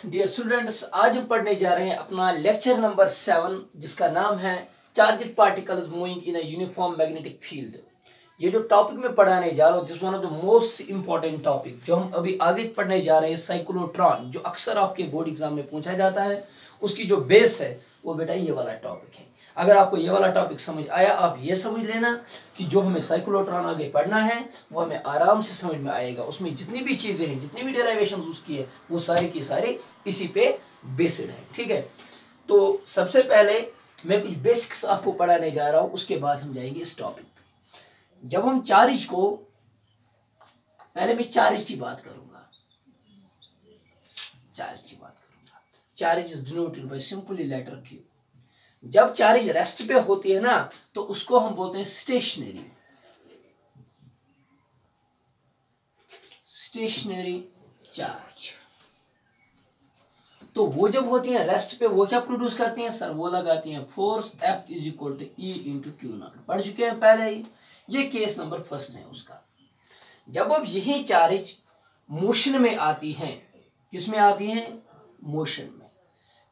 Dear students, आज हम पढ़ने जा रहे हैं अपना लेक्चर नंबर 7 जिसका नाम है charged particles moving in a uniform magnetic field. ये जो टॉपिक मैं पढ़ाने जा रहा हूँ this one of the most important topic जो हम अभी आगे पढ़ने जा रहे हैं, साइक्लोट्रॉन, जो अक्सर आपके बोर्ड एग्जाम में पूछा जाता है। उसकी जो बेस है वो बेटा ये वाला टॉपिक है। अगर आपको ये वाला टॉपिक समझ आया, आप ये समझ लेना कि जो हमें साइक्लोट्रॉन आगे पढ़ना है वो हमें आराम से समझ में आएगा। उसमें जितनी भी चीज़ें हैं, जितनी भी डेरिवेशंस उसकी है, वो सारे की सारे इसी पे बेस्ड है। ठीक है, तो सबसे पहले मैं कुछ बेसिक्स आपको पढ़ाने जा रहा हूँ, उसके बाद हम जाएंगे इस टॉपिक। जब हम चार्ज को, पहले मैं चार्ज की बात करूंगा, charge is denoted by simply letter Q. जब चार्ज रेस्ट पे होती है ना तो उसको हम बोलते हैं स्टेशनरी चार्ज। तो वो जब होती है रेस्ट पे, वो क्या प्रोड्यूस करती हैं सर? वो लगाती हैं force F is equal to E into Q naught. पढ़ चुके हैं पहले ही, ये केस नंबर फर्स्ट है उसका। जब अब यही चार्ज मोशन में आती हैं, किसमें आती हैं? मोशन में।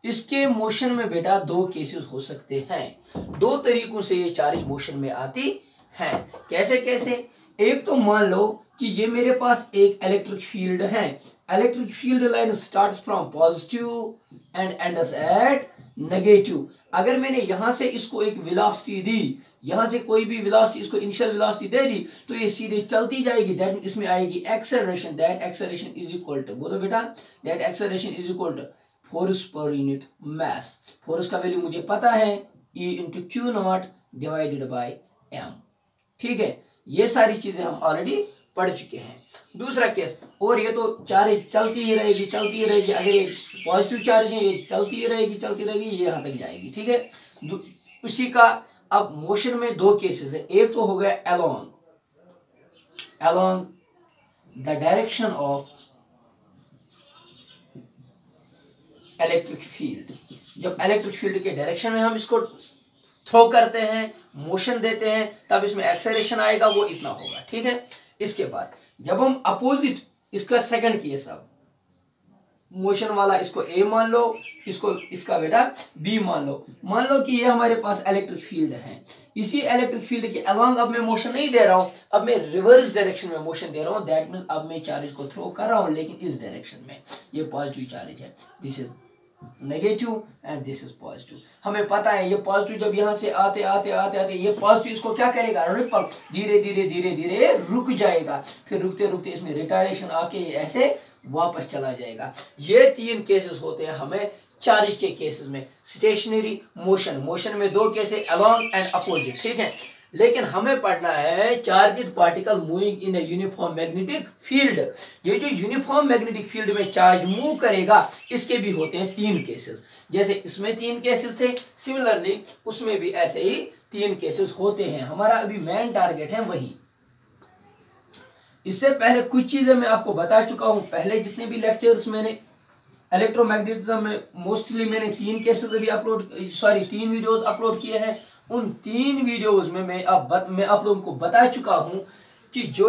इसके मोशन में बेटा दो केसेस हो सकते हैं। दो तरीकों से ये चार्ज मोशन में आती है। कैसे कैसे? एक तो मान लो कि ये मेरे पास एक इलेक्ट्रिक फील्ड है। Electric field line starts from positive and ends at negative. अगर मैंने यहां से इसको एक वेलोसिटी दी, यहां से कोई भी वेलोसिटी, इसको इनिशियल वेलोसिटी दे दी, तो ये सीधे चलती जाएगी। दैट इसमें आएगी acceleration. That acceleration is equal to, बोलो बेटा, that acceleration is equal to force पर यूनिट मास। फोर्स का वैल्यू मुझे पता है, E into Q naught divided by M. ठीक है, ये सारी चीजें हम ऑलरेडी पढ़ चुके हैं। दूसरा केस, और ये तो चार्ज चलती ही रहेगी। अगर ये पॉजिटिव चार्ज है, ये चलती ही रहेगी, ये यहां तक जाएगी। ठीक है, उसी का अब मोशन में दो केसेस है। एक तो हो गया along the direction of electric field. जब इलेक्ट्रिक फील्ड के डायरेक्शन में हम इसको थ्रो करते हैं, मोशन देते हैं, तब इसमें एक्सेलरेशन आएगा, वो इतना होगा। ठीक है, इसके बाद जब हम अपोजिट, इसका सेकंड केस, अब मोशन वाला इसको ए मान लो, इसको इसका बेटा बी मान लो कि ये हमारे पास इलेक्ट्रिक फील्ड है। इसी इलेक्ट्रिक फील्ड के अलोंग अब मैं मोशन नहीं दे रहा हूं, अब मैं रिवर्स डायरेक्शन में मोशन दे रहा हूं। दैट मींस अब मैं चार्ज को थ्रो कर रहा हूं, लेकिन इस डायरेक्शन में। ये पॉजिटिव चार्ज है, this is negative and this is positive. हमें पता है ये पॉजिटिव जब यहां से आते ये पॉजिटिव इसको क्या करेगा? रिपल, धीरे रुक जाएगा। फिर रुकते इसमें रिटार्डेशन आके ऐसे वापस चला जाएगा। ये तीन केसेस होते हैं हमें चार्ज के केसेस में। स्टेशनरी, मोशन में दो केसेस, अलोंग एंड अपोजिट। ठीक है, लेकिन हमें पढ़ना है charged particle moving in a uniform magnetic field. ये जो यूनिफॉर्म मैग्नेटिक फील्ड में चार्ज मूव करेगा, इसके भी होते हैं तीन केसेस। जैसे इसमें तीन केसेस थे, सिमिलरली उसमें भी ऐसे ही तीन केसेस होते हैं। हमारा अभी मेन टारगेट है वही। इससे पहले कुछ चीजें मैं आपको बता चुका हूं। पहले जितने भी लेक्चर्स मैंने इलेक्ट्रोमैग्नेटिज्म में, मोस्टली मैंने तीन केसेस अभी तीन वीडियोस अपलोड किए हैं। उन तीन वीडियोस में मैं आप लोगों को बता चुका हूं कि जो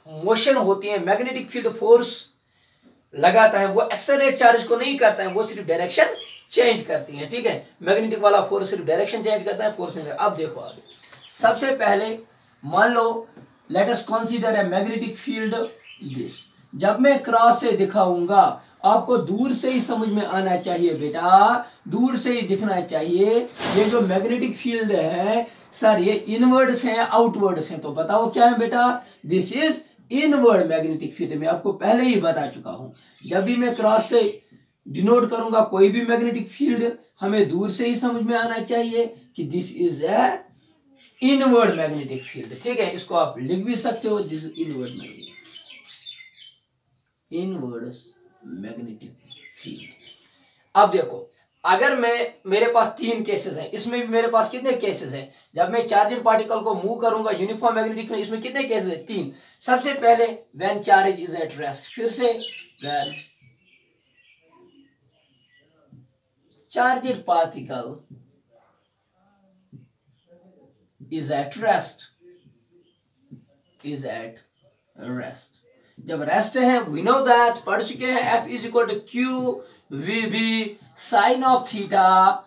मोशन होती है, मैग्नेटिक फील्ड फोर्स लगाता है, वो एक्सेलरेट चार्ज को नहीं करता है, वो सिर्फ डायरेक्शन चेंज करती है। ठीक है, मैग्नेटिक वाला फोर्स सिर्फ डायरेक्शन चेंज करता है, फोर्स नहीं। अब देखो आगे, सबसे पहले मान लो let us consider a magnetic field this. जब मैं क्रॉस से दिखाऊंगा, आपको दूर से ही समझ में आना चाहिए बेटा, दूर से ही दिखना चाहिए। ये जो मैग्नेटिक फील्ड है सर, ये इनवर्ड्स है या आउटवर्ड्स है? तो बताओ क्या है बेटा? This is inward magnetic field. मैं आपको पहले ही बता चुका हूं। जब भी मैं क्रॉस से डिनोट करूंगा कोई भी मैग्नेटिक फील्ड, हमें दूर से ही समझ में आना चाहिए कि this is a inward magnetic field. ठीक है, इसको आप लिख भी सकते हो, this is inwards magnetic field. अब देखो, अगर मेरे पास तीन केसेस हैं, इसमें भी मेरे पास कितने केसेस हैं? जब मैं चार्जड पार्टिकल को मूव करूंगा यूनिफॉर्म मैग्नेटिक फील्ड, इसमें कितने केसेस हैं? तीन। सबसे पहले when charge is at rest, फिर से when charged particle is at rest जब रेस्ट है वी नो दैट, पढ़ चुके हैं, F is equal to Q V B sine of theta.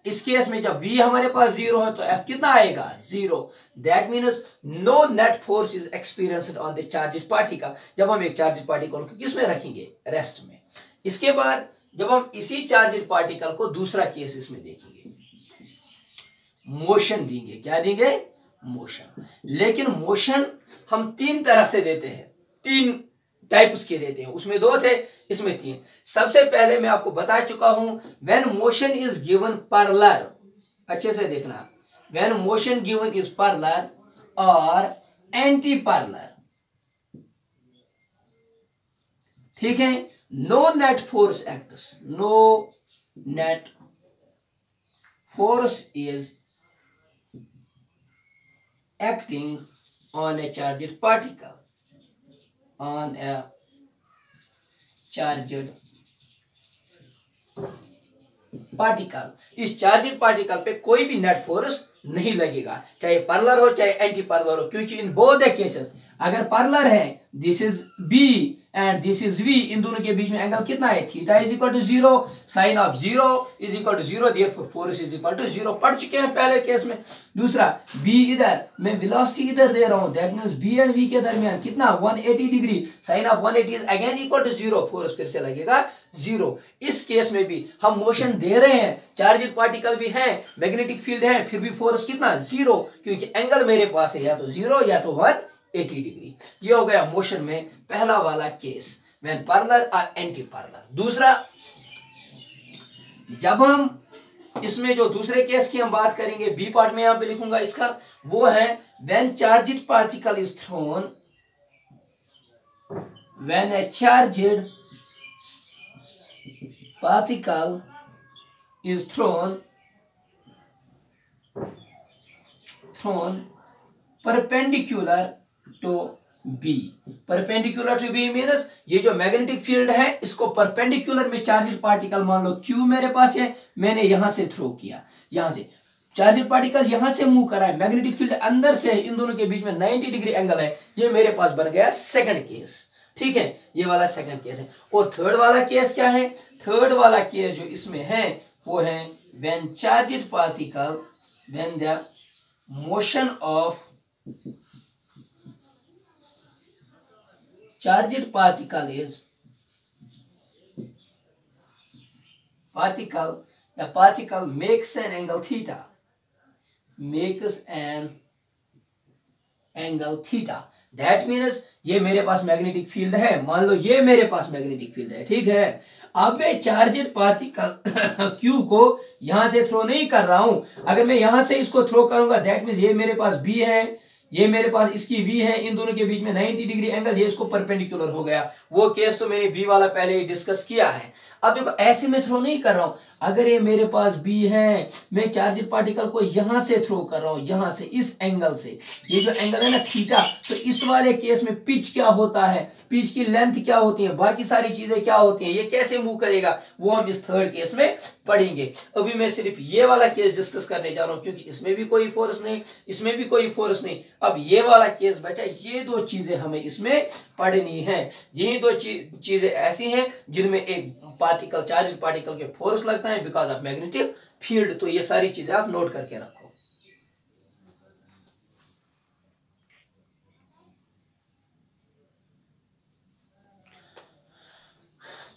इस केस में जब v हमारे पास 0 है तो f कितना आएगा 0। That means no net force is experienced on the charged particle. जब हम एक चार्जेड पार्टिकल को किस में रखेंगे, रेस्ट में। इसके बाद जब हम इसी चार्जेड पार्टिकल को दूसरा केस इसमें देखेंगे, मोशन देंगे, क्या देंगे, मोशन। लेकिन मोशन हम तीन तरह से देते हैं, तीन टाइप्स के देते हैं, उसमें दो थे, इसमें तीन। सबसे पहले मैं आपको बता चुका हूं, when motion is given parallel, अच्छे से देखना, when motion given is parallel और एंटी पैरेलल, ठीक है। No net force acts, no net force is acting on a charged particle, on a charged particle। इस चार्जेड पार्टिकल पे कोई भी नेट फोर्स नहीं लगेगा, चाहे पैरेलल हो चाहे एंटी पैरेलल हो, क्योंकि इन बोथ द केसेस अगर पैरेलल है, this is B and this is V, इन दोनों के बीच में एंगल कितना है, theta is equal to 0, sine of 0 is equal to 0, therefore force is equal to 0। पढ़ चुके हैं पहले केस में। दूसरा, बी इधर, मैं वेलोसिटी इधर दे रहा हूं, that means B and V के दरमियान कितना 180 degree, sine of 180 is again equal to 0, force फिर से लगेगा 0। इस केस में भी हम मोशन दे रहे हैं, चार्जेड पार्टिकल भी है, मैग्नेटिक फील्ड है, फिर भी फोर्स कितना 0, क्योंकि एंगल मेरे पास है या तो 0 या तो 180 डिग्री। ये हो गया मोशन में पहला वाला केस, व्हेन पैरेलल और एंटी पैरेलल। दूसरा, जब हम इसमें जो दूसरे केस की हम बात करेंगे, बी पार्ट में यहां पे लिखूंगा इसका, वो है when charged particle is throne, when A charged particle is thrown perpendicular to B। perpendicular to B means ये जो मैग्नेटिक फील्ड है इसको परपेंडिकुलर में चार्जेड पार्टिकल, मान लो Q मेरे पास है, मैंने यहां से थ्रो किया, यहां से चार्जेड पार्टिकल यहां से मूव करा है, मैग्नेटिक फील्ड अंदर से, इन दोनों के बीच में 90 डिग्री एंगल है, ये मेरे पास बन गया सेकंड केस, ठीक है। ये वाला सेकंड केस है। और थर्ड वाला केस क्या है, थर्ड वाला केस जो इसमें है वो है when charged particle, when the motion of charged particle is particle makes an angle theta, makes an angle theta, that means ये मेरे पास मैग्नेटिक फील्ड है, मान लो ये मेरे पास मैग्नेटिक फील्ड है, ठीक है। अब मैं चार्जेड पार्टिकल Q को यहां से थ्रो नहीं कर रहा हूं, अगर मैं यहां से इसको थ्रो करूंगा दैट मीन्स ये मेरे पास B है, ये मेरे पास इसकी V है, इन दोनों के बीच में 90 डिग्री एंगल, ये इसको परपेंडिकुलर हो गया। वो केस तो मैंने B वाला पहले ही डिस्कस किया है। अब देखो ऐसे मैं थ्रो नहीं कर रहा हूं, अगर ये मेरे पास B है, मैं चार्जेड पार्टिकल को यहां से थ्रो कर रहा हूं, यहां से, इस एंगल से, ये जो एंगल है ना थीटा, तो इस वाले केस में पिच क्या होता है, पिच की लेंथ क्या होती है, बाकी सारी चीजें क्या होती हैं, ये कैसे मूव करेगा, वो हम इस थर्ड केस में पढ़ेंगे। अभी मैं सिर्फ ये वाला केस डिस्कस करने जा रहा हूं, क्योंकि इसमें भी कोई फोर्स नहीं, इसमें भी कोई फोर्स नहीं। अब ये वाला केस बचा, ये दो चीजें हमें इसमें पढ़नी है। यही दो चीजें ऐसी हैं जिनमें एक पार्टिकल, चार्ज पार्टिकल के फोर्स लगता है बिकॉज ऑफ मैग्नेटिक फील्ड। तो ये सारी चीजें आप नोट करके रखो।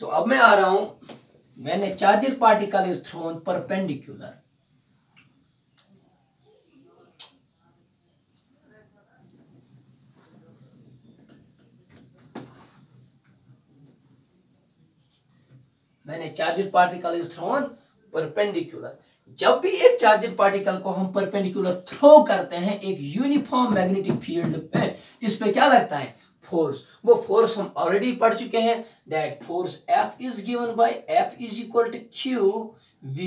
तो अब मैं आ रहा हूं, मैंने charged particle is thrown perpendicular, मैंने charged particle is thrown perpendicular. जब भी एक चार्जेड पार्टिकल को हम परपेंडिकुलर थ्रो करते हैं एक यूनिफॉर्म मैग्नेटिक फील्ड पे, इस पे क्या लगता है, फोर्स। वो फोर्स हम ऑलरेडी पढ़ चुके हैं, that force F is given by F is equal to Q V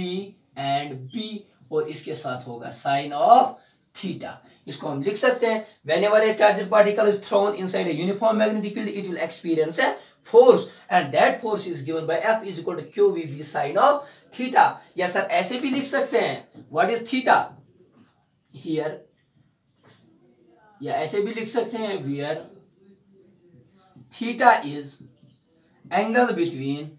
and B, और इसके साथ होगा साइन ऑफ थीटा। इसको हम लिख सकते हैं, whenever a charged particle is thrown inside a uniform magnetic field, it will experience a force, and that force is given by F is equal to QVV sin of theta। या sir ऐसे भी लिख सकते हैं, what is theta here, या ऐसे भी लिख सकते हैं where theta is angle between,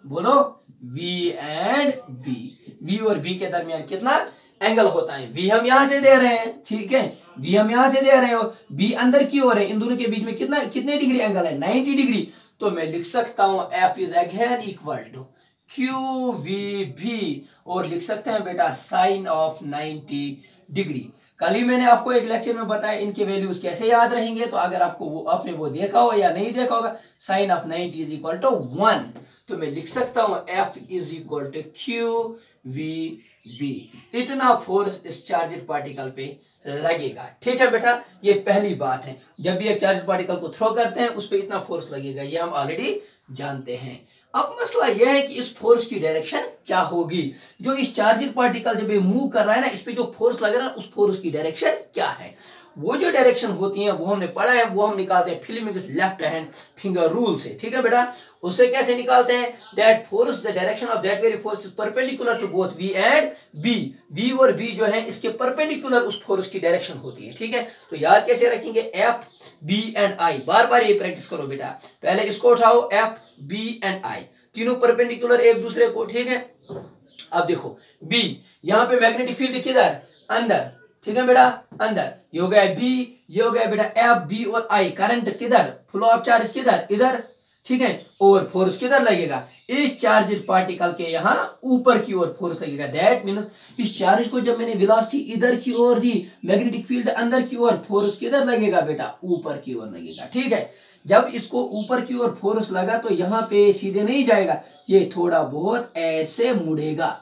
बोलो, V एंड B। V और B के दरमियान कितना एंगल होता है? V हम यहां से दे रहे हैं, ठीक है, V हम यहां से दे रहे हो, B अंदर की ओर है, इन दोनों के बीच में कितने डिग्री एंगल है? 90 डिग्री। तो मैं लिख सकता हूं F is again equal to QVB, और लिख सकते हैं बेटा साइन ऑफ 90 डिग्री। कल ही मैंने आपको एक लेक्चर में बताया इनके वैल्यूज कैसे याद रहेंगे, तो अगर आपको आपने वो देखा हो या नहीं देखा होगा, sine of 90 is equal to 1, तो मैं लिख सकता हूं F is equal to QVB। इतना फोर्स इस चार्जड पार्टिकल पे लगेगा, ठीक है बेटा, ये पहली बात है। जब भी एक चार्जड पार्टिकल को थ्रो करते हैं उस पर इतना फोर्स लगेगा, ये हम ऑलरेडी जानते हैं। अब मसला यह है कि इस फोर्स की डायरेक्शन क्या होगी? जो इस चार्जड पार्टिकल जब ये मूव कर रहा है ना, इस पे जो फोर्स लग रहा है उस फोर्स की डायरेक्शन क्या है? वो जो डायरेक्शन होती है वो हमने पढ़ा है, वो हम निकालते हैं Fleming left hand finger rule से, ठीक है बेटा। उससे कैसे निकालते हैं? That force the direction of that very force is perpendicular to both V and B। V और B जो है इसके परपेंडिकुलर उस फोर्स की डायरेक्शन होती है, ठीक है। तो याद कैसे रखेंगे? F B and I। बार बार ये प्रैक्टिस करो बेटा, पहले इसको उठाओ, F B एंड I तीनों परपेंडिकुलर एक दूसरे को, ठीक है। अब देखो B, यहाँ पे मैग्नेटिक फील्ड किधर? अंदर, ठीक है बेटा, अंदर। ये हो गया B, ये हो गया बेटा F B और I। करंट किधर? फ्लो ऑफ चार्ज किधर? इधर, ठीक है। और फोर्स किधर लगेगा? इस चार्ज पार्टिकल के यहाँ ऊपर की ओर फोर्स लगेगा। दैट मींस इस चार्ज को जब मैंने वेलोसिटी इधर की ओर दी, मैग्नेटिक फील्ड अंदर की ओर, फोर्स किधर लगेगा बेटा? ऊपर की ओर लगेगा, ठीक है। जब इसको ऊपर की ओर फोर्स लगा तो यहाँ पे सीधे नहीं जाएगा, ये थोड़ा बहुत ऐसे मुड़ेगा,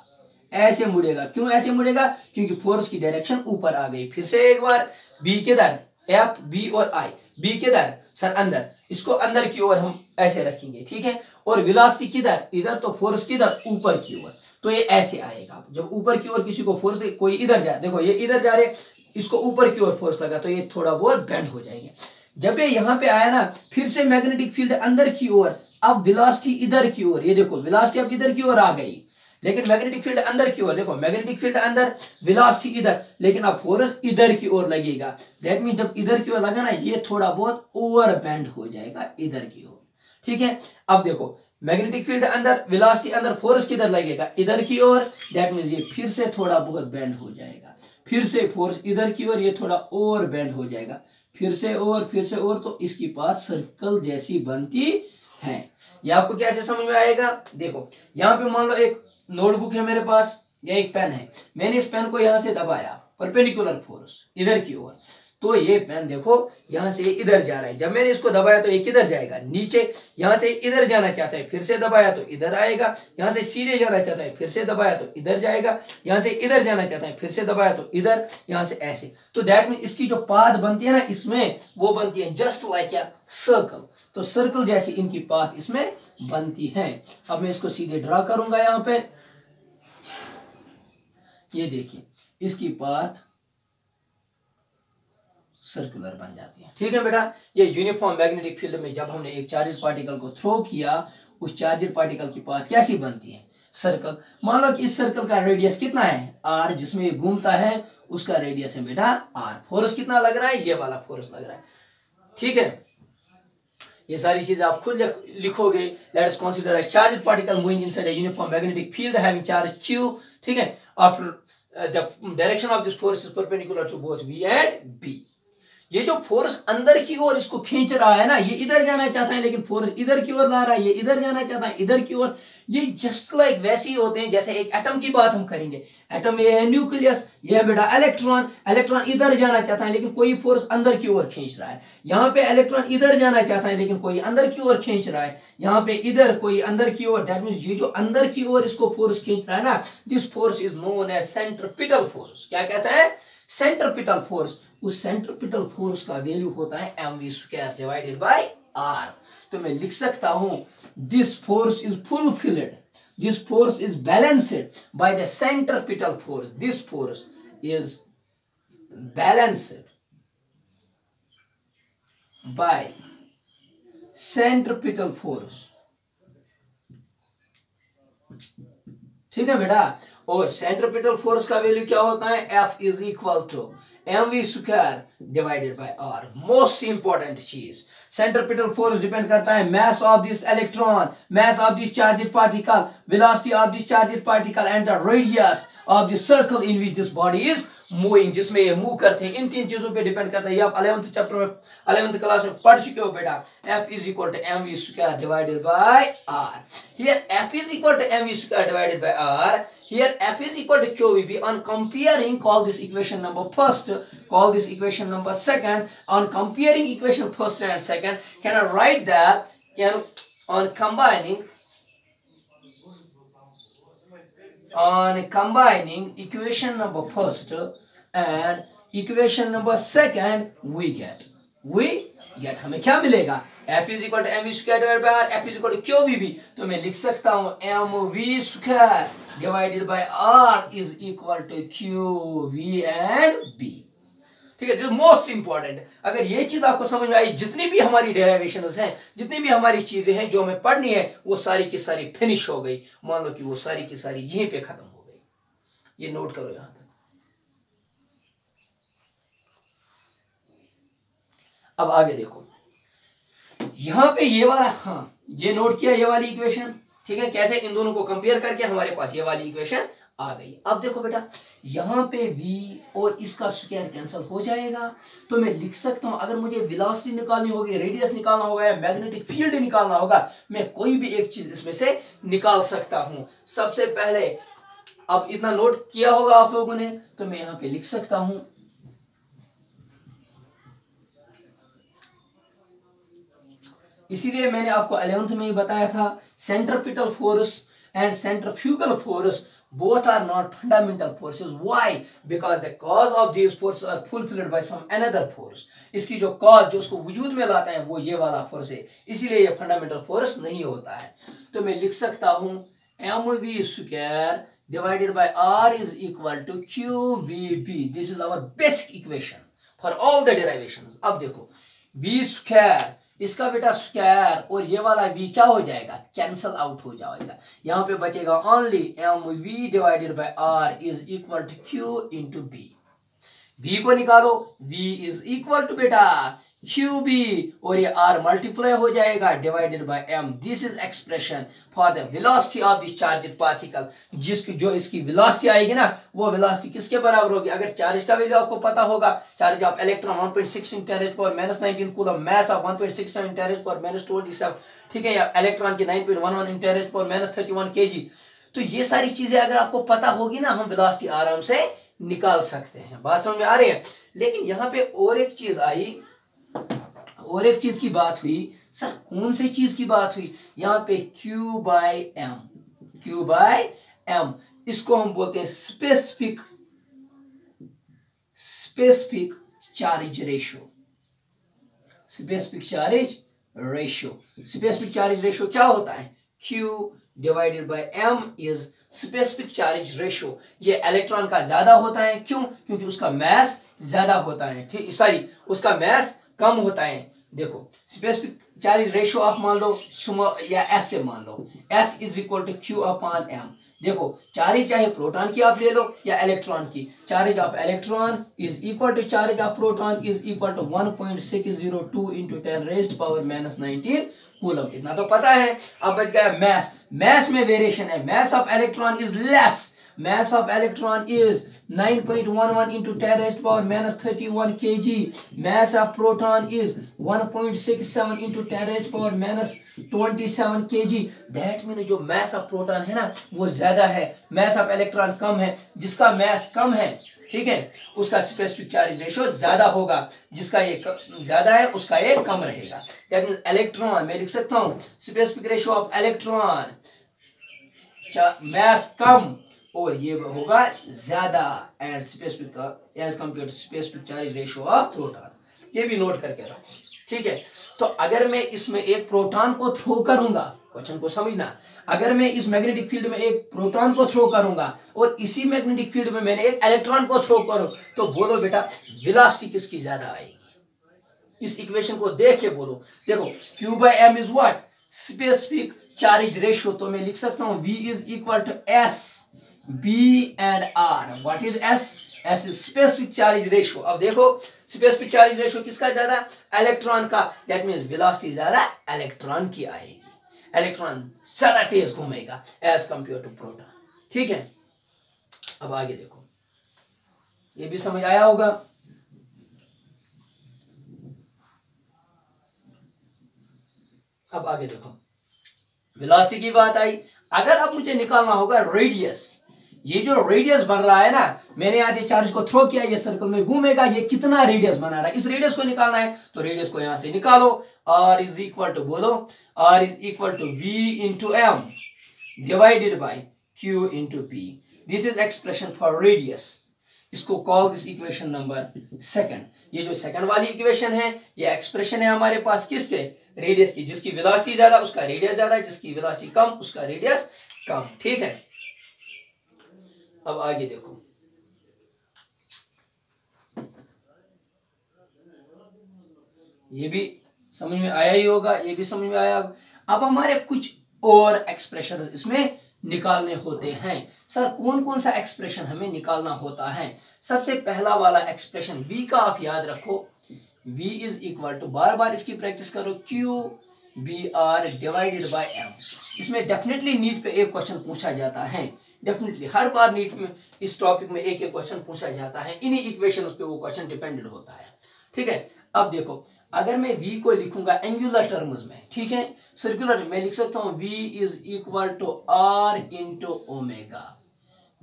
ऐसे मुड़ेगा। क्यों ऐसे मुड़ेगा? क्योंकि फोर्स की डायरेक्शन ऊपर आ गई। फिर से एक बार, B किधर? F B और I। B किधर? सर अंदर, इसको अंदर की ओर हम ऐसे रखेंगे, ठीक है। और वेलोसिटी किधर? इधर, तो फोर्स किधर? ऊपर की ओर, तो ये ऐसे आएगा। जब ऊपर की ओर किसी को फोर्स, कोई इधर जाए, देखो ये इधर जा रहे, इसको ऊपर की ओर फोर्स लगा तो ये थोड़ा बहुत बेंड हो जाएंगे। जब ये यहाँ पे आया ना, फिर से मैग्नेटिक फील्ड अंदर की ओर, अब वेलोसिटी इधर की ओर, ये देखो वेलोसिटी अब इधर की ओर आ गई, लेकिन मैग्नेटिक फील्ड अंदर की ओर, देखो मैग्नेटिक फील्ड अंदर, वेलोसिटी इधर, लेकिन अब फोर्स इधर की ओर लगेगा। दैट मीन जब इधर की ओर लगा ना, ये थोड़ा बहुत ओवर बेंड हो जाएगा इधर की ओर, ठीक है। अब देखो मैग्नेटिक फील्ड अंदर, वेलोसिटी अंदर, फोर्स किधर लगेगा? इधर की ओर। दैट मीन ये फिर से थोड़ा बहुत बेंड हो जाएगा, फिर से फोर्स इधर की ओर, ये थोड़ा और बेंड हो जाएगा, फिर से और, फिर से और, तो इसकी बात सर्कल जैसी बनती है। ये आपको कैसे समझ में आएगा? देखो यहाँ पे मान लो एक नोटबुक है मेरे पास, या एक पेन है, मैंने इस पेन को यहां से दबाया, परपेंडिकुलर फोर्स इधर की ओर, तो ये पेन देखो यहां से इधर जा रहा है। जब मैंने इसको दबाया तो ये किधर जाएगा? नीचे। यहां से इधर जाना चाहता है, फिर से दबाया तो इधर आएगा। यहां से सीधे जाना चाहता है, फिर से दबाया तो इधर जाएगा। यहां से इधर जाना चाहता है, फिर से दबाया तो इधर, यहां से ऐसे। तो दैट मीन इसकी जो पाथ बनती है ना इसमें, वो बनती है जस्ट लाइक क्या? सर्कल। तो सर्कल जैसी इनकी पाथ इसमें बनती है। अब मैं इसको सीधे ड्रा करूंगा यहाँ पे, ये देखिए इसकी पाथ सर्कुलर बन जाती है, ठीक है बेटा। ये यूनिफॉर्म मैग्नेटिक फील्ड में जब हमने एक चार्जड पार्टिकल को थ्रो किया, उस चार्जड पार्टिकल की पाथ कैसी बनती है? सर्कल। मान लो कि इस सर्कल का रेडियस कितना है? R, जिसमें ये घूमता है उसका रेडियस है बेटा R। फोर्स कितना लग रहा है? ये वाला फोर्स लग रहा है, ठीक है। ये सारी चीजें आप खुद लिखोगे। Let us consider a charged particle moving inside a uniform magnetic field having charge q, ठीक है। After the direction of this force is perpendicular to both V and B। ये जो फोर्स अंदर की ओर इसको खींच रहा है ना, ये इधर जाना चाहता है लेकिन फोर्स इधर की ओर ला रहा है, ये इधर जाना चाहता है इधर की ओर। ये जस्ट लाइक वैसे ही होते हैं जैसे एक एटम की बात हम करेंगे। एटम ये है न्यूक्लियस, ये है बेटा इलेक्ट्रॉन। इलेक्ट्रॉन इधर जाना चाहता है लेकिन कोई फोर्स अंदर की ओर खींच रहा है। यहाँ पे इलेक्ट्रॉन इधर जाना चाहता है लेकिन कोई अंदर की ओर खींच रहा है। यहाँ पे इधर, कोई अंदर की ओर। दैट मींस ये जो अंदर की ओर इसको फोर्स खींच रहा है ना, this force is known as centripetal force. क्या कहता है? Centripetal force. उस सेंट्रीपिटल फोर्स का वैल्यू होता है mv² डिवाइडेड बाय r। तो मैं लिख सकता हूं this force is fulfilled, this force is balanced by the centripetal force. This force is balanced bye centripetal force, ठीक है बेटा। और सेंट्रीपिटल फोर्स का वैल्यू क्या होता है, F is equal to mv square divided by r। Most important चीज, centripetal force depend करता है mass of this electron, mass of this charged particle, velocity of this charged particle and the radius of the circle in which this body is moving, जिसमें ये move करते हैं। इन तीन चीजों पे डिपेंड करता है। ये आप 11th चैप्टर में 11th क्लास में पढ़ चुके हो बेटा। F is equal to mv square divided by r। Here F is equal to mv square divided by r. Here F is equal to QVB. On comparing, call this equation number first, call this equation number second. On comparing equation first and second, can I write that? On combining equation number first and equation number second, we get हमें क्या मिलेगा, F is equal to mv square divided by r, F is equal to QVB। तो मैं लिख सकता हूँ mv square divided by r is equal to QV and B। ठीक है, जो मोस्ट इंपॉर्टेंट, अगर ये चीज आपको समझ में आई, जितनी भी हमारी डेरिवेशंस हैं, जितनी भी हमारी चीजें हैं जो हमें पढ़नी है, वो सारी की सारी फिनिश हो गई। मान लो कि वो सारी की सारी यहीं पे खत्म हो गई। ये नोट करो यहां तक। अब आगे देखो, यहां पे ये वाला, हाँ ये नोट किया, ये वाली इक्वेशन, ठीक है, कैसे इन दोनों को कंपेयर करके हमारे पास ये वाली इक्वेशन आ गई। अब देखो बेटा, यहां पे v और इसका स्क्वायर कैंसिल हो जाएगा, तो मैं लिख सकता हूं, अगर मुझे वेलोसिटी निकालनी होगी, रेडियस निकालना होगा या मैग्नेटिक फील्ड निकालना होगा, मैं कोई भी एक चीज इसमें से निकाल सकता हूं। सबसे पहले, अब इतना नोट किया होगा आप लोगों ने, तो मैं यहां पे लिख सकता हूं इसीलिए मैंने आपको 11th में ही बताया था, centripetal force and centrifugal force both are not fundamental forces. Why? Because the cause of these forces are fulfilled by some another force. इसकी जो cause, जो उसको वजूद में लाता है, वो ये वाला फोर्स है, इसीलिए ये फंडामेंटल फोर्स नहीं होता है। तो मैं लिख सकता हूं mv square divided by r is equal to qvb. This is our basic equation for all the derivations. अब देखो, v square, इसका बेटा स्क्वायर और ये वाला v क्या हो जाएगा, कैंसल आउट हो जाएगा। यहां पे बचेगा only mv divided by r is equal to q into B. v को निकालो, v इज इक्वल टू बेटा qb, और ये r मल्टीप्लाई हो जाएगा divided by m। This is expression for the velocity of this charged particle. जिसकी जो इसकी वेलोसिटी आएगी ना, वो वेलोसिटी किसके बराबर होगी, अगर चार्ज का वैल्यू आपको पता होगा, charge of electron 1.6 × 10⁻⁻⁻19 coulomb, mass of 1.67 × 10⁻⁻27, ठीक है, या इलेक्ट्रॉन की 9.11 × 10⁻31 kg। तो ये सारी चीजें अगर आपको पता होगी ना, हम वेलोसिटी आराम से निकाल सकते हैं। बात समझ में आ रही है। लेकिन यहाँ पे और एक चीज आई, और एक चीज की बात हुई। सर कौन सी चीज की बात हुई, यहाँ पे Q बाय m, इसको हम बोलते हैं specific charge ratio. Specific charge ratio क्या होता है, Q divided by m is specific charge ratio. ये इलेक्ट्रॉन का ज्यादा होता है, क्यों, क्योंकि उसका मास ज्यादा होता है, ठीक, सॉरी उसका मास कम होता है। देखो स्पेसिफिक चार्ज रेशियो आप मान लो या एस से मान लो, S is equal to q upon m. देखो चार्ज चाहे प्रोटॉन की आप ले लो या इलेक्ट्रॉन की, charge of electron is equal to charge of proton is equal to 1.602 into 10⁻⁻19 coulomb. इतना तो पता है। अब बच गया मैस। मैस में वेरिएशन है, mass of electron is less, mass of electron is 9.11 into 10⁻31 kg. Mass of proton is 1.67 into 10⁻27 kg. That means जो mass of proton है ना, वो ज्यादा है, mass of electron कम है। जिसका mass कम है, ठीक है, उसका स्पेसिफिक चार्ज रेशियो ज्यादा होगा, जिसका ये ज्यादा है उसका ये कम रहेगा। दैट मींस इलेक्ट्रॉन, मैं लिख सकता हूँ specific ratio of electron, mass कम और ये होगा ज्यादा, and specific as compare to specific charge ratio of proton. ये भी नोट करके रखो, ठीक है। तो अगर मैं इसमें एक प्रोटॉन को थ्रो करूंगा, क्वेश्चन को समझना, अगर मैं इस मैग्नेटिक फील्ड में एक प्रोटॉन को थ्रो करूंगा और इसी मैग्नेटिक फील्ड में मैंने एक इलेक्ट्रॉन को थ्रो करूं, तो बोलो बेटा वेलोसिटी किसकी ज्यादा आएगी, इस इक्वेशन को देख के बोलो। देखो Q by m is what, specific charge ratio. तो मैं लिख सकता हूं V is equal to S B and R. What is S? S is specific charge ratio. अब देखो स्पेसिफिक चार्ज रेशियो किसका ज्यादा? इलेक्ट्रॉन का। दैट मींस वेलोसिटी ज्यादा इलेक्ट्रॉन की आएगी, इलेक्ट्रॉन ज्यादा तेज घूमेगा एज कंपेयर टू प्रोटॉन। ठीक है, अब आगे देखो, ये भी समझ आया होगा। अब आगे देखो, वेलोसिटी की बात आई। अगर अब मुझे निकालना होगा रेडियस, ये जो रेडियस बन रहा है ना, मैंने यहां से चार्ज को थ्रो किया, ये सर्कल में घूमेगा, ये कितना रेडियस बना रहा है, इस रेडियस को निकालना है। तो रेडियस को यहां से निकालो। आर इज इक्वल टू, बोलो, r is equal to v into m divided by q into p. This is expression for radius. इसको call this equation number second. ये जो सेकंड वाली इक्वेशन है, ये एक्सप्रेशन है हमारे पास किसके? रेडियस की। जिसकी वेलोसिटी ज्यादा उसका रेडियस ज्यादा, जिसकी वेलोसिटी कम उसका रेडियस कम। ठीक है, अब आगे देखो, ये भी समझ में आया ही होगा, ये भी समझ में आया। अब हमारे कुछ और एक्सप्रेशन इसमें निकालने होते हैं। सर कौन कौन सा एक्सप्रेशन हमें निकालना होता है? सबसे पहला वाला एक्सप्रेशन v का आप याद रखो। v इज इक्वल टू, बार बार इसकी प्रैक्टिस करो, Q B R divided by M. इसमें डेफिनेटली नीट पे एक क्वेश्चन पूछा जाता है, डेफिनेटली हर बार नीट में इस टॉपिक में एक एक क्वेश्चन पूछा जाता है, इन्हीं इक्वेशंस पे वो क्वेश्चन डिपेंडेंट होता है। ठीक है, अब देखो, अगर मैं v को लिखूंगा एंगुलर टर्म्स में, ठीक है, सर्कुलर में लिख सकता हूं v is equal to R into omega.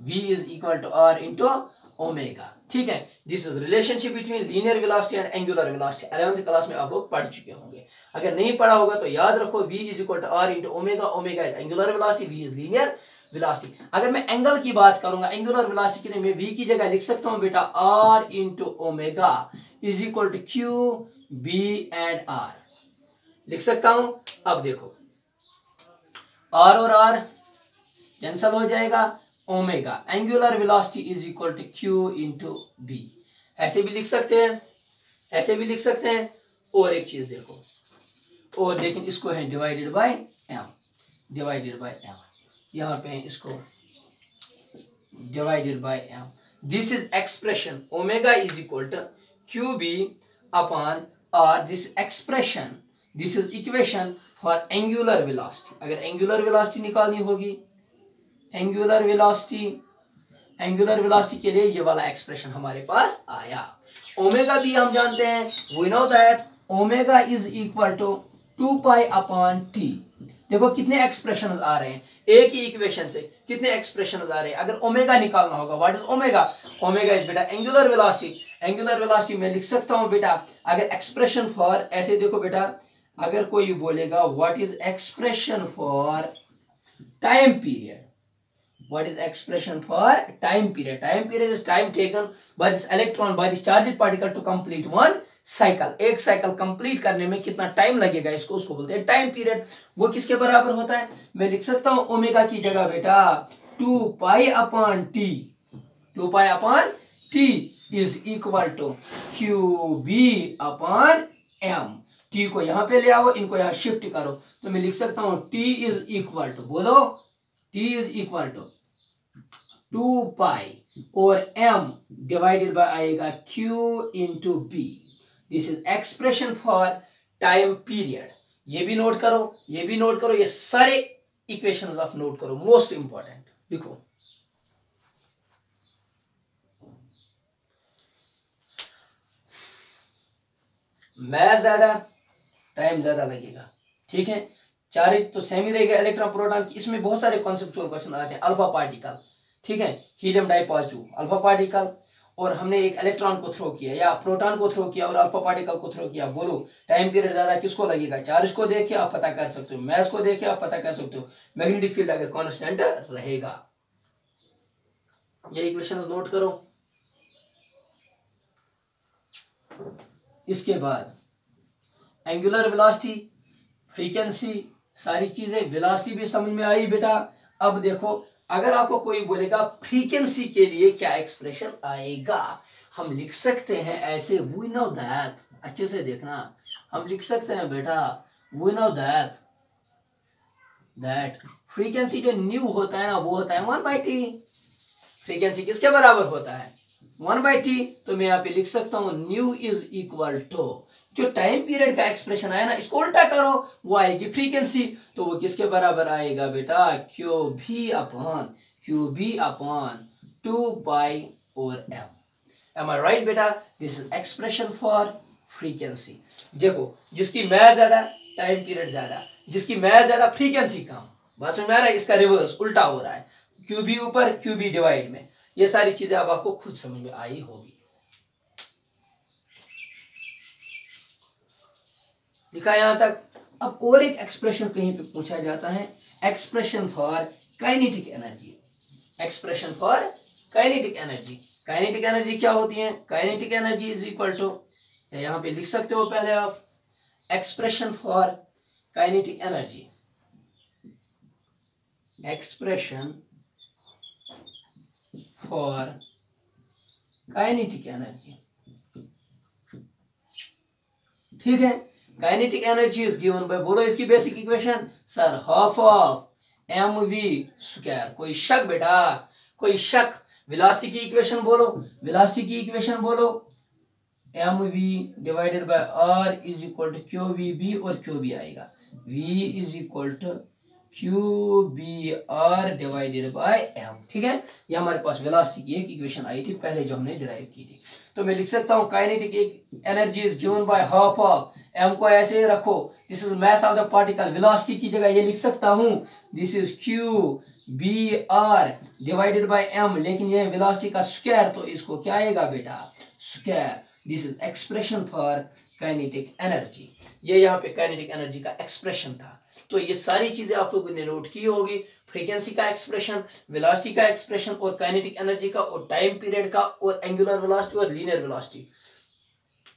v is equal to R into omega. ठीक है, this is relationship between linear velocity and angular velocity. 11th class में आप लोग पढ़ चुके होंगे। अगर नहीं पढ़ा होगा तो याद रखो, v is equal to R into omega. Omega is angular velocity, v is linear velocity. अगर मैं एंगल की बात करूंगा, एंगुलर वेलोसिटी के लिए मैं v की जगह लिख सकता हूं बेटा r into omega is equal to Q B and R, लिख सकता हूं। अब देखो, r और r कैंसल हो जाएगा, omega angular velocity is equal to Q into B. ऐसे भी लिख सकते हैं, ऐसे भी लिख सकते हैं। और एक चीज देखो, और लेकिन इसको है divided by M, divided by M, यहां पे इसको divided by M. This is expression omega is equal to Q B upon R. This expression, this is equation for angular velocity. अगर एंगुलर वेलोसिटी निकालनी होगी, एंगुलर वेलोसिटी, एंगुलर वेलोसिटी के लिए ये वाला एक्सप्रेशन हमारे पास आया। ओमेगा भी हम जानते हैं, we know that omega is equal to 2 pi upon T. देखो कितने एक्सप्रेशंस आ रहे हैं, एक ही इक्वेशन से कितने एक्सप्रेशंस आ रहे हैं। अगर ओमेगा निकालना होगा, what is omega? Omega is बेटा एंगुलर वेलोसिटी। एंगुलर वेलोसिटी में लिख सकता हूं बेटा, अगर एक्सप्रेशन फॉर, ऐसे देखो बेटा, अगर कोई बोलेगा what is expression for time period, what is expression for time period? Time period is time taken by this electron, by this charged particle to complete one cycle. एक साइकिल कंप्लीट करने में कितना टाइम लगेगा, इसको उसको बोलते हैं time period. वो किसके बराबर होता है? मैं लिख सकता हूं ओमेगा की जगह बेटा 2 pi upon T, 2 pi upon T is equal to Q B upon M. T को यहां पे ले आओ, इनको यहां शिफ्ट करो, तो मैं लिख सकता हूं टी इज इक्वल टू, बोलो, T is equal to 2 pi और m डिवाइडेड बाय आएगा Q into B. This is expression for time period. ये भी नोट करो, ये भी नोट करो, ये सारे इक्वेशंस आप नोट करो, मोस्ट इंपॉर्टेंट। लिखो, मैथ ज्यादा, टाइम ज्यादा लगेगा। ठीक है, चार्ज तो सेम ही रहेगा इलेक्ट्रॉन प्रोटॉन की। इसमें बहुत सारे कॉन्सेप्चुअल क्वेश्चन आते हैं। अल्फा पार्टिकल, ठीक है, हीलियम डाइपॉजिटिव अल्फा पार्टिकल, और हमने एक इलेक्ट्रॉन को थ्रो किया या प्रोटॉन को थ्रो किया और अल्फा पार्टिकल को थ्रो किया, बोलो टाइम पीरियड ज्यादा किसको लगेगा? चार्ज को देखिए आप पता कर सकते हो, मैथ को देखिए आप पता कर सकते हो, मैग्नेटिक फील्ड अगर कांस्टेंट रहेगा। ये इक्वेशन नोट करो। इसके बाद एंगुलर वेलोसिटी, फ्रीक्वेंसी, सारी चीजें, वेलोसिटी भी समझ में आई बेटा। अब देखो, अगर आपको कोई बोलेगा फ्रीक्वेंसी के लिए क्या एक्सप्रेशन आएगा, हम लिख सकते हैं ऐसे, वी नो दैट, अच्छे से देखना, हम लिख सकते हैं बेटा वी नो दैट फ्रीक्वेंसी जो न्यू होता है ना, वो होता है 1/t। फ्रीक्वेंसी किसके बराबर होता है 1/t। तो मैं यहाँ पे लिख सकता हूँ न्यू इज इक्वल टू, जो टाइम पीरियड का एक्सप्रेशन आया ना इसको उल्टा करो, वो आएगी फ्रीक्वेंसी। तो वो किसके बराबर आएगा बेटा QB upon 2/m। Am I right बेटा? This is expression for frequency. देखो जिसकी मैथ ज्यादा टाइम पीरियड ज्यादा, जिसकी मैथ ज्यादा फ्रीक्वेंसी कम। बात समझ में आ रहा है? इसका रिवर्स उल्टा हो रहा है, QB ऊपर QB डिवाइड में। ये सारी चीजें अब आपको खुद समझ में आई होगी। लिखा यहां तक। अब और एक एक्सप्रेशन कहीं पे पूछा जाता है, expression for kinetic energy. Expression for kinetic energy. Kinetic energy क्या होती है? Kinetic energy is equal to, यहां पे लिख सकते हो पहले आप, expression for kinetic energy. Expression for kinetic energy, ठीक है। Kinetic energy is given by, बोलो इसकी basic equation sir, half of mv square. कोई शक बेटा? कोई शक? वेलोसिटी की इक्वेशन बोलो, वेलोसिटी की इक्वेशन बोलो, mv divided by r is equal to qvb, और qb आएगा v is equal to qbr divided by m, ठीक है। ये हमारे पास वेलोसिटी की एक इक्वेशन आई थी पहले जो हमने डिराइव की थी। तो मैं लिख सकता हूं kinetic energy is given by half of m को ऐसे रखो, this is mass of the particle. Velocity की जगह ये लिख सकता हूं this is qbr divided by m, लेकिन ये वेलोसिटी का स्क्वायर, तो इसको क्या आएगा बेटा square. This is expression for kinetic energy. ये यहाँ पे काइनेटिक एनर्जी का एक्सप्रेशन था। तो ये सारी चीजें आप लोगों ने नोट की होगी, फ्रीक्वेंसी का एक्सप्रेशन, वेलोसिटी का एक्सप्रेशन, और काइनेटिक एनर्जी का, और टाइम पीरियड का, और एंगुलर वेलोसिटी और लीनियर वेलोसिटी,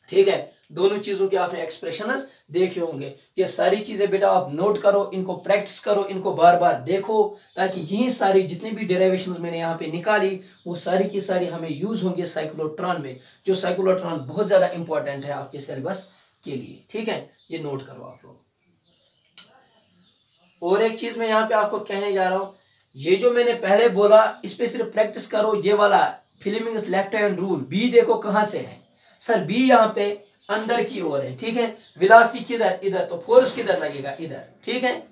ठीक है। दोनों चीजों के आपने एक्सप्रेशंस देखे होंगे। ये सारी चीजें बेटा आप नोट करो, इनको प्रैक्टिस करो, इनको बार बार देखो, ताकि यही सारी जितनी भी डेरिवेशंस मैंने यहाँ पे निकाली वो सारी की सारी हमें यूज होंगे साइक्लोट्रॉन में, जो साइक्लोट्रॉन बहुत ज्यादा इंपॉर्टेंट है आपके सिलेबस के लिए, ठीक है। ये नोट करो आप लोग। और एक चीज मैं यहाँ पे आपको कहने जा रहा हूं, ये जो मैंने पहले बोला इस पे सिर्फ प्रैक्टिस करो। ये वाला Fleming's left hand rule, B देखो कहां से है सर, बी यहाँ पे अंदर की ओर है, ठीक है। वेलोसिटी किधर? इधर, तो फोर्स किधर लगेगा? इधर, ठीक है।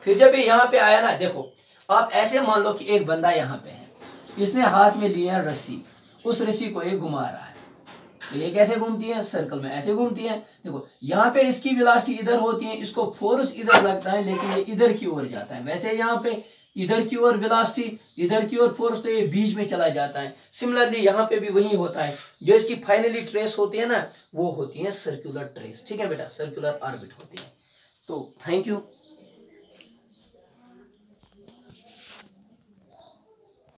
फिर जब ये यहाँ पे आया ना, देखो आप ऐसे मान लो कि एक बंदा यहाँ पे है, इसने हाथ में लिया रस्सी, उस रस्सी को ये घुमा रहा है, तो ये कैसे घूमती है? सर्कल में ऐसे घूमती है। देखो यहाँ पे इसकी वेलोसिटी इधर होती है, इसको फोर्स इधर लगता है, लेकिन ये इधर की ओर जाता है। वैसे यहाँ पे इधर की ओर वेलोसिटी, इधर की ओर फोर्स, तो ये बीच में चला जाता है। सिमिलरली यहाँ पे भी वही होता है। जो इसकी फाइनली ट्रेस होती है ना, वो होती है सर्कुलर ट्रेस, ठीक है बेटा, सर्कुलर ऑर्बिट होती है। तो थैंक यू।